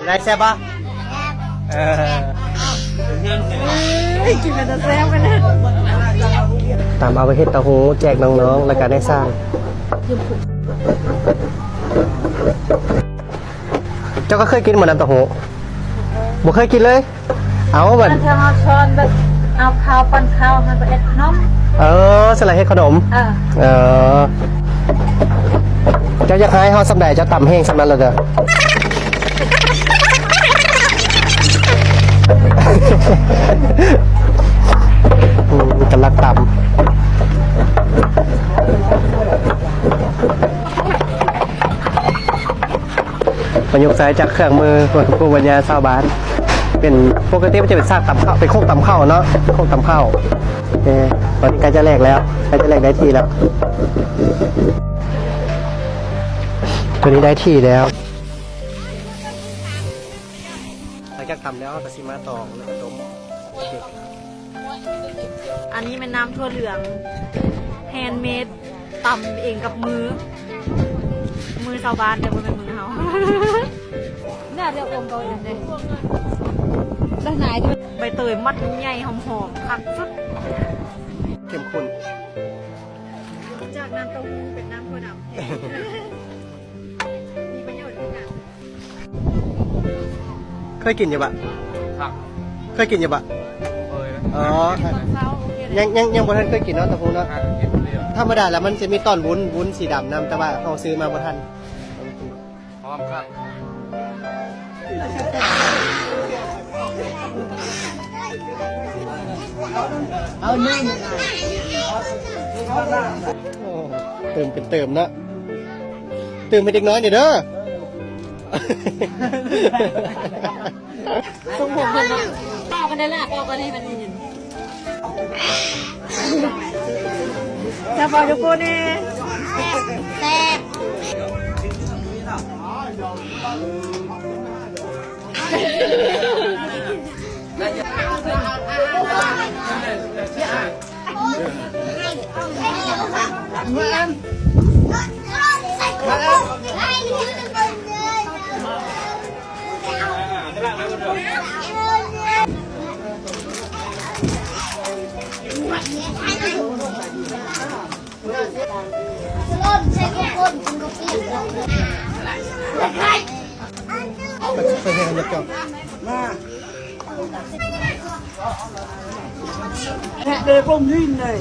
ได้แซ่บปะกินมันจะแซ่บกันนะตามเอาไปเฮ็ดเต้าหู้แจกน้องๆแล้วก็ได้สร้างเจ้าก็เคยกินเหมือนน้ำเต้าหู้บ่เคยกินเลยเอาแบบเธอเอาช้อนแบบเอาข้าวปั้นข้าวมาไปเอ็ดขนมสไลด์เฮ็ดขนมเจ้าอยากให้เฮาสำใดเจ้าตำแห้งสำนั้นเลยเด้อกันลักต่ำประยุกต์ใช้จากเครื่องมือผู้บรรยายชาวบ้านเป็นปกติมันจะเป็นซากตำข้าวเป็นโคกตำข้าวเนาะโคกตำข้าวตอนนี้ใกล้จะแลกแล้วใกล้จะแลกได้ที่แล้วตัวนี้ได้ที่แล้วหลังจากทำแล้วก็ซิมาตองแล้วก็ต้มอันนี้เป็นน้ำถั่วเหลืองแฮนด์เมดตำเองกับมือชาวบ้านแต่ไม่เป็นมือเขาน่าจะอมเกาหลีเลยด้านไหนใบเตยมัดใหญ่หอมๆคักสุดเข้มข้นจากน้ำเต้าหู้เป็นน้ำถั่วดำมีประโยชน์ที่กันเคยกินอยู่ปะเคยกินอยู่ปะอ๋อยังบ่ทันเคยกินเนาะตะพูเนาะธรรมดาแล้วมันจะมีตอนวุ้นสีดำนำแต่ว่าเขาซื้อมาบ่ทันพร้อมครับเอาหนึ่งเติมเป็นเติมนะเติมเป็นเด็กน้อยเด้อต้องผมเป็นต่อกันได้ละต่อกันให้มันยินจะบอกทุกคนนี่แซ่บไปเรียนกันจ้ะเด็กผมยิ่งเลย